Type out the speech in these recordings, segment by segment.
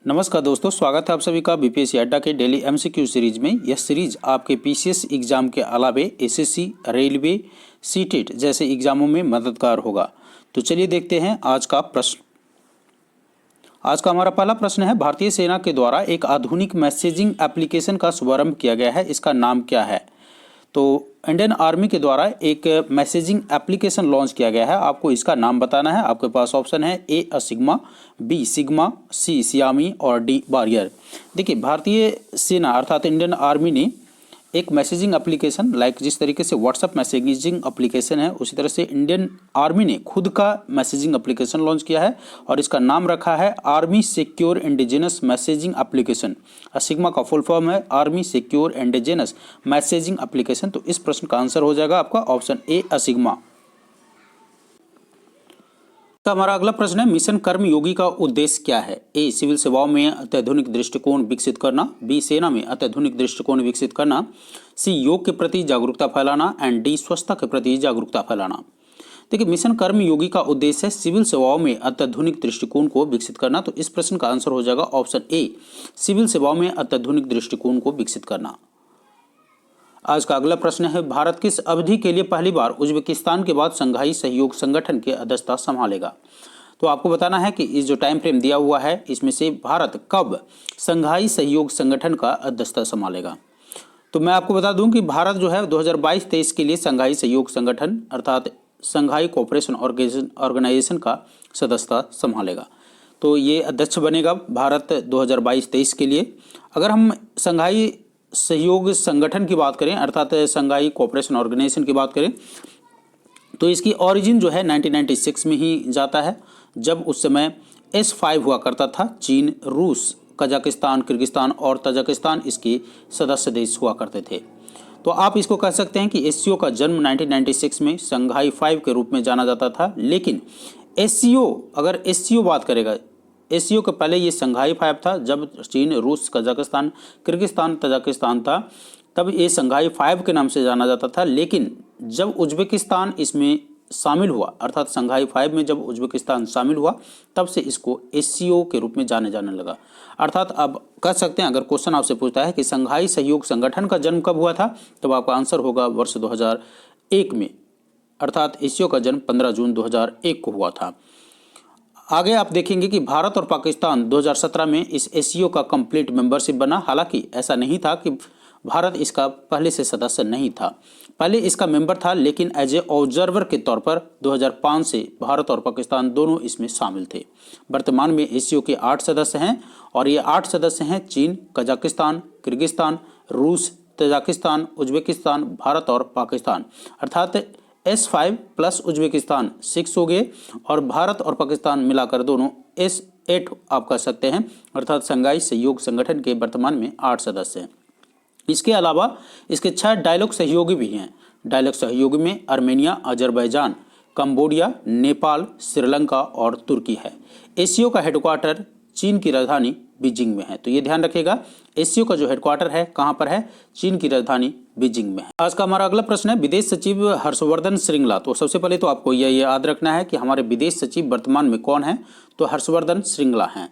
नमस्कार दोस्तों, स्वागत है आप सभी का बीपीएससी अड्डा के डेली एमसीक्यू सीरीज में। यह सीरीज आपके पीसीएस एग्जाम के अलावे एसएससी, रेलवे, सीटेट जैसे एग्जामों में मददगार होगा। तो चलिए देखते हैं आज का प्रश्न। आज का हमारा पहला प्रश्न है, भारतीय सेना के द्वारा एक आधुनिक मैसेजिंग एप्लीकेशन का शुभारंभ किया गया है, इसका नाम क्या है? तो इंडियन आर्मी के द्वारा एक मैसेजिंग एप्लीकेशन लॉन्च किया गया है, आपको इसका नाम बताना है। आपके पास ऑप्शन है ए असिग्मा, बी सिग्मा, सी सियामी और डी वॉरियर। देखिए, भारतीय सेना अर्थात इंडियन आर्मी ने एक मैसेजिंग एप्लीकेशन, लाइक जिस तरीके से व्हाट्सएप मैसेजिंग एप्लीकेशन है, उसी तरह से इंडियन आर्मी ने खुद का मैसेजिंग एप्लीकेशन लॉन्च किया है और इसका नाम रखा है army secure indigenous messaging application. Sigma का फुल फॉर्म है army secure indigenous messaging application. तो इस प्रश्न का आंसर हो जाएगा आपका ऑप्शन ए असिग्मा। तो हमारा अगला प्रश्न है, मिशन कर्मयोगी का उद्देश्य क्या है? ए सिविल सेवाओं में अत्याधुनिक दृष्टिकोण विकसित करना, बी सेना में अत्याधुनिक दृष्टिकोण विकसित करना, सी योग के प्रति जागरूकता फैलाना एंड डी स्वच्छता के प्रति जागरूकता फैलाना। देखिए, मिशन कर्मयोगी का उद्देश्य है सिविल सेवाओं में अत्याधुनिक दृष्टिकोण को विकसित करना। तो इस प्रश्न का आंसर हो जाएगा ऑप्शन ए सिविल सेवाओं में अत्याधुनिक दृष्टिकोण को विकसित करना। आज का अगला प्रश्न है, भारत किस अवधि के लिए पहली बार उज्बेकिस्तान के बाद संघाई सहयोग संगठन की अध्यक्षता संभालेगा? तो आपको बताना है कि इस जो टाइम फ्रेम दिया हुआ है, इसमें से भारत कब संघाई सहयोग संगठन का अध्यक्षता संभालेगा। तो मैं आपको बता दूं कि भारत जो है 2022-23 के लिए संघाई सहयोग संगठन अर्थात संघाई कोऑपरेशन ऑर्गेनाइजेशन का सदस्यता संभालेगा। तो ये अध्यक्ष बनेगा भारत 2022-23 के लिए। अगर हम संघाई सहयोग संगठन की बात करें अर्थात संघाई कोऑपरेशन ऑर्गेनाइजेशन की बात करें, तो इसकी ओरिजिन जो है 1996 में ही जाता है, जब उस समय S5 हुआ करता था। चीन, रूस, कजाकिस्तान, किर्गिस्तान और तजाकिस्तान इसके सदस्य देश हुआ करते थे। तो आप इसको कह सकते हैं कि एससीओ का जन्म 1996 में संघाई 5 के रूप में जाना जाता था। लेकिन एससीओ, अगर एससीओ बात करेगा, एससीओ के पहले ये संघाई 5 था। जब चीन, रूस, कजाकिस्तान, किर्गिस्तान, तजाकिस्तान था, तब ये संघाई 5 के नाम से जाना जाता था। लेकिन जब उज्बेकिस्तान इसमें शामिल हुआ अर्थात संघाई 5 में जब उज्बेकिस्तान शामिल हुआ, तब से इसको एससीओ के रूप में जाने लगा। अर्थात अब कह सकते हैं, अगर क्वेश्चन आपसे पूछता है कि संघाई सहयोग संगठन का जन्म कब हुआ था, तब आपका आंसर होगा वर्ष 2001 में, अर्थात एससीओ का जन्म 15 जून 2001 को हुआ था। आगे आप देखेंगे कि भारत और पाकिस्तान 2017 में इस एससीओ का कंप्लीट मेंबरशिप बना। हालांकि ऐसा नहीं था कि भारत इसका पहले से सदस्य नहीं था, पहले इसका मेंबर था, लेकिन एज ए ऑब्जर्वर के तौर पर 2005 से भारत और पाकिस्तान दोनों इसमें शामिल थे। वर्तमान में एससीओ के 8 सदस्य हैं और ये 8 सदस्य हैं चीन, कजाकिस्तान, किर्गिस्तान, रूस, तजाकिस्तान, उज्बेकिस्तान, भारत और पाकिस्तान। अर्थात S5 प्लस उज्बेकिस्तान 6 हो गए और भारत और पाकिस्तान मिलाकर दोनों S8 आप कह सकते हैं। अर्थात संघाई सहयोग संगठन के वर्तमान में 8 सदस्य हैं। इसके अलावा इसके 6 डायलॉग सहयोगी भी हैं। डायलॉग सहयोगी में Armenia, Azerbaijan, Cambodia, Nepal, Sri Lanka और तुर्की है। एससीओ का हेडक्वार्टर चीन की राजधानी बीजिंग में है। तो ये ध्यान रखिएगा, एससीओ का जो हेडक्वार्टर है कहाँ पर है? चीन की राजधानी बीजिंग में है। आज का हमारा अगला प्रश्न है, विदेश सचिव हर्षवर्धन श्रृंगला। तो सबसे पहले तो आपको यह याद रखना है कि हमारे विदेश सचिव वर्तमान में कौन है? तो हर्षवर्धन श्रृंगला हैं।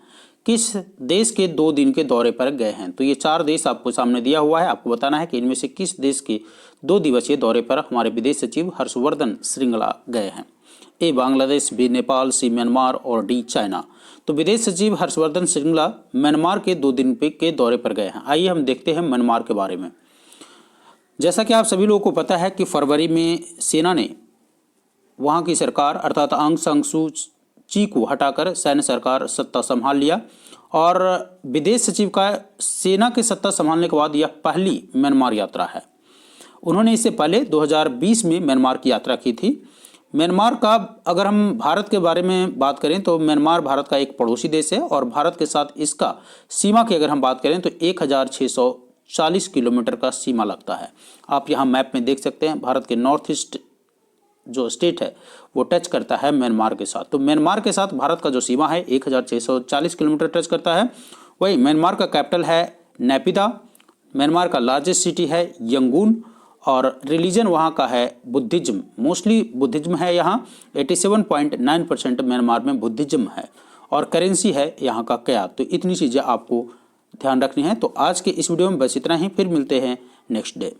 किस देश के 2 दिन के दौरे पर गए हैं? तो ये 4 देश आपको सामने दिया हुआ है, आपको बताना है कि इनमें से किस देश के 2 दिवसीय दौरे पर हमारे विदेश सचिव हर्षवर्धन श्रृंगला गए हैं। ए बांग्लादेश, बी नेपाल, सी म्यांमार और डी चाइना। तो विदेश सचिव हर्षवर्धन श्रृंगला म्यांमार के 2 दिन के दौरे पर गए हैं। आइए हम देखते हैं म्यांमार के बारे में। जैसा कि आप सभी लोगों को पता है कि फरवरी में सेना ने वहाँ की सरकार अर्थात आंग सान सू ची को हटाकर सैन्य सरकार सत्ता संभाल लिया और विदेश सचिव का सेना की सत्ता संभालने के बाद यह पहली म्यांमार यात्रा है। उन्होंने इससे पहले 2020 में म्यांमार की यात्रा की थी। म्यांमार का अगर हम भारत के बारे में बात करें तो म्यांमार भारत का एक पड़ोसी देश है और भारत के साथ इसका सीमा की अगर हम बात करें तो 1640 किलोमीटर का सीमा लगता है। आप यहाँ मैप में देख सकते हैं, भारत के नॉर्थ ईस्ट जो स्टेट है वो टच करता है म्यांमार के साथ। तो म्यांमार के साथ भारत का जो सीमा है 1640 किलोमीटर टच करता है। वही म्यांमार का कैपिटल है नैपिदा। म्यांमार का लार्जेस्ट सिटी है यंगून और रिलीजन वहाँ का है बुद्धिज्म, मोस्टली बुद्धिज्म है यहाँ। 87.9% म्यांमार में बुद्धिज्म है और करेंसी है यहाँ का क्या। तो इतनी चीज़ें आपको ध्यान रखनी है। तो आज के इस वीडियो में बस इतना ही, फिर मिलते हैं नेक्स्ट डे।